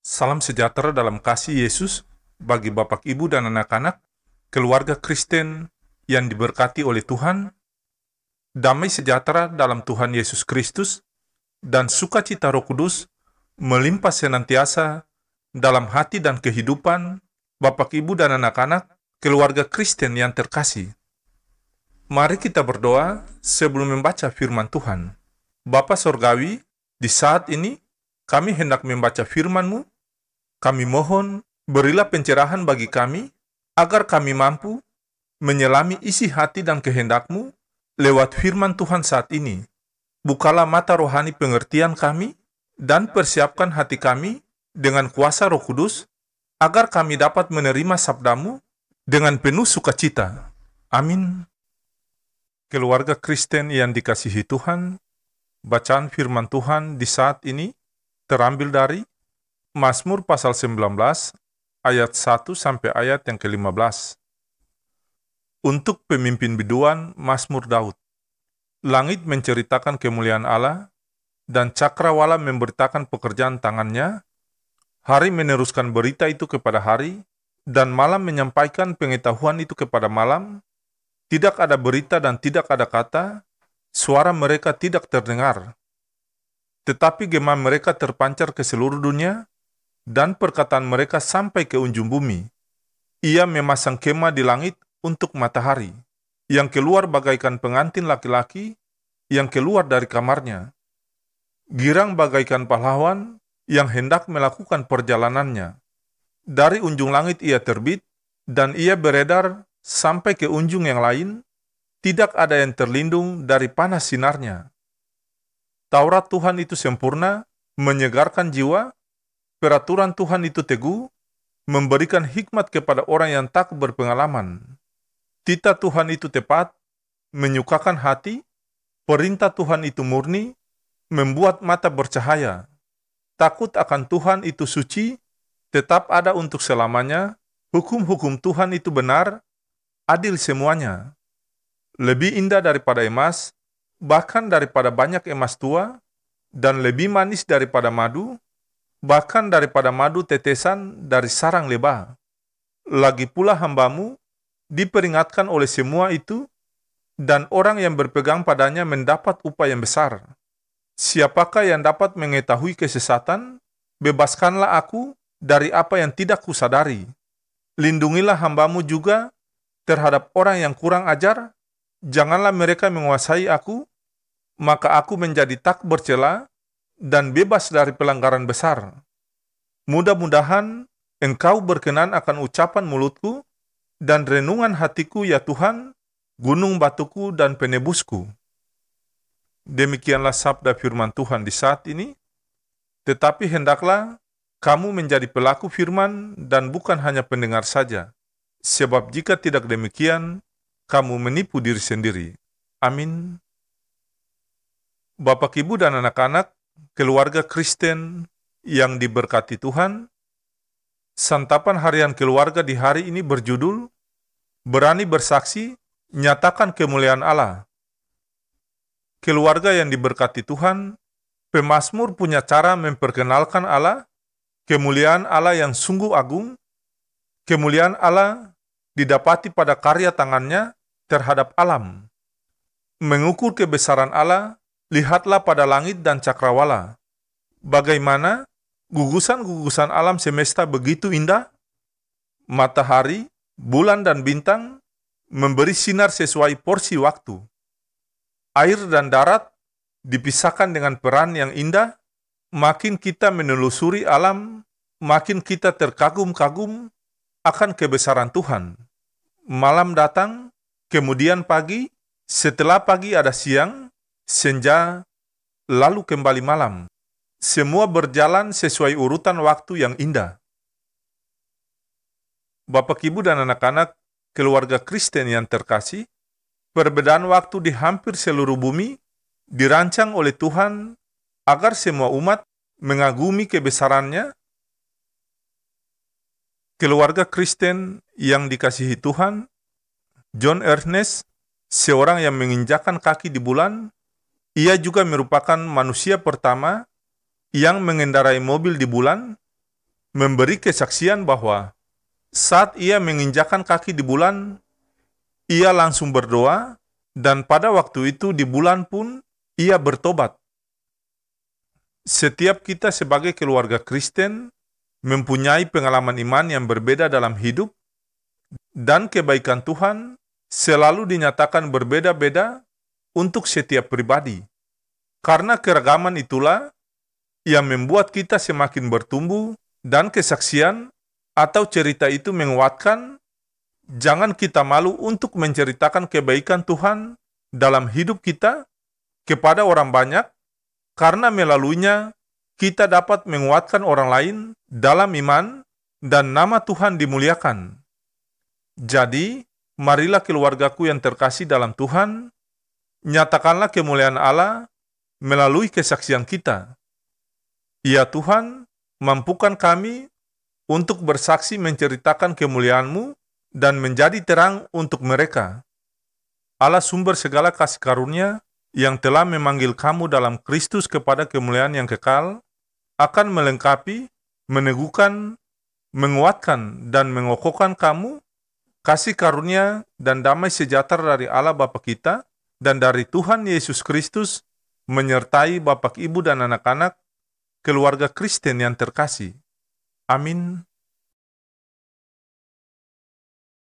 Salam sejahtera dalam kasih Yesus bagi Bapak, Ibu, dan anak-anak, keluarga Kristen yang diberkati oleh Tuhan, damai sejahtera dalam Tuhan Yesus Kristus, dan sukacita Roh Kudus melimpah senantiasa dalam hati dan kehidupan Bapak, Ibu, dan anak-anak, keluarga Kristen yang terkasih. Mari kita berdoa sebelum membaca firman Tuhan. Bapa Sorgawi, di saat ini kami hendak membaca firman-Mu. Kami mohon, berilah pencerahan bagi kami, agar kami mampu menyelami isi hati dan kehendak-Mu lewat firman Tuhan saat ini. Bukalah mata rohani pengertian kami, dan persiapkan hati kami dengan kuasa Roh Kudus, agar kami dapat menerima sabda-Mu dengan penuh sukacita. Amin. Keluarga Kristen yang dikasihi Tuhan, bacaan firman Tuhan di saat ini terambil dari Mazmur pasal 19, ayat 1 sampai ayat yang ke-15. Untuk pemimpin biduan, Mazmur Daud. Langit menceritakan kemuliaan Allah, dan cakrawala memberitakan pekerjaan tangannya. Hari meneruskan berita itu kepada hari, dan malam menyampaikan pengetahuan itu kepada malam. Tidak ada berita dan tidak ada kata, suara mereka tidak terdengar. Tetapi gema mereka terpancar ke seluruh dunia, dan perkataan mereka sampai ke ujung bumi. Ia memasang kemah di langit untuk matahari, yang keluar bagaikan pengantin laki-laki, yang keluar dari kamarnya. Girang bagaikan pahlawan, yang hendak melakukan perjalanannya. Dari ujung langit ia terbit, dan ia beredar sampai ke ujung yang lain. Tidak ada yang terlindung dari panas sinarnya. Taurat Tuhan itu sempurna, menyegarkan jiwa. Peraturan Tuhan itu teguh, memberikan hikmat kepada orang yang tak berpengalaman. Titah Tuhan itu tepat, menyukakan hati. Perintah Tuhan itu murni, membuat mata bercahaya. Takut akan Tuhan itu suci, tetap ada untuk selamanya. Hukum-hukum Tuhan itu benar, adil semuanya. Lebih indah daripada emas, bahkan daripada banyak emas tua, dan lebih manis daripada madu, bahkan daripada madu tetesan dari sarang lebah. Lagi pula hamba-Mu diperingatkan oleh semua itu, dan orang yang berpegang padanya mendapat upah yang besar. Siapakah yang dapat mengetahui kesesatan? Bebaskanlah aku dari apa yang tidak kusadari. Lindungilah hamba-Mu juga terhadap orang yang kurang ajar. Janganlah mereka menguasai aku, maka aku menjadi tak bercela dan bebas dari pelanggaran besar. Mudah-mudahan Engkau berkenan akan ucapan mulutku dan renungan hatiku, ya Tuhan, gunung batuku dan penebusku. Demikianlah sabda firman Tuhan di saat ini. Tetapi hendaklah kamu menjadi pelaku firman dan bukan hanya pendengar saja. Sebab jika tidak demikian, kamu menipu diri sendiri. Amin. Bapak, Ibu, dan anak-anak, keluarga Kristen yang diberkati Tuhan, santapan harian keluarga di hari ini berjudul Berani Bersaksi, Nyatakan Kemuliaan Allah. Keluarga yang diberkati Tuhan, pemazmur punya cara memperkenalkan Allah, kemuliaan Allah yang sungguh agung. Kemuliaan Allah didapati pada karya tangannya terhadap alam. Mengukur kebesaran Allah, lihatlah pada langit dan cakrawala. Bagaimana gugusan-gugusan alam semesta begitu indah? Matahari, bulan, dan bintang memberi sinar sesuai porsi waktu. Air dan darat dipisahkan dengan peran yang indah. Makin kita menelusuri alam, makin kita terkagum-kagum akan kebesaran Tuhan. Malam datang, kemudian pagi, setelah pagi ada siang, senja, lalu kembali malam. Semua berjalan sesuai urutan waktu yang indah. Bapak, Ibu, dan anak-anak, keluarga Kristen yang terkasih, perbedaan waktu di hampir seluruh bumi dirancang oleh Tuhan agar semua umat mengagumi kebesarannya. Keluarga Kristen yang dikasihi Tuhan, John Ernest, seorang yang menginjakkan kaki di bulan, ia juga merupakan manusia pertama yang mengendarai mobil di bulan. memberi kesaksian bahwa saat ia menginjakkan kaki di bulan, ia langsung berdoa, dan pada waktu itu di bulan pun ia bertobat. Setiap kita sebagai keluarga Kristen mempunyai pengalaman iman yang berbeda dalam hidup, dan kebaikan Tuhan selalu dinyatakan berbeda-beda untuk setiap pribadi. Karena keragaman itulah yang membuat kita semakin bertumbuh, dan kesaksian atau cerita itu menguatkan. Jangan kita malu untuk menceritakan kebaikan Tuhan dalam hidup kita kepada orang banyak, karena melaluinya kita dapat menguatkan orang lain dalam iman dan nama Tuhan dimuliakan. Jadi, marilah keluargaku yang terkasih dalam Tuhan, nyatakanlah kemuliaan Allah melalui kesaksian kita. Ya Tuhan, mampukan kami untuk bersaksi menceritakan kemuliaan-Mu dan menjadi terang untuk mereka. Allah sumber segala kasih karunia yang telah memanggil kamu dalam Kristus kepada kemuliaan yang kekal, akan melengkapi, meneguhkan, menguatkan, dan mengokohkan kamu. Kasih karunia dan damai sejahtera dari Allah Bapa kita dan dari Tuhan Yesus Kristus menyertai Bapak, Ibu, dan anak-anak keluarga Kristen yang terkasih. Amin.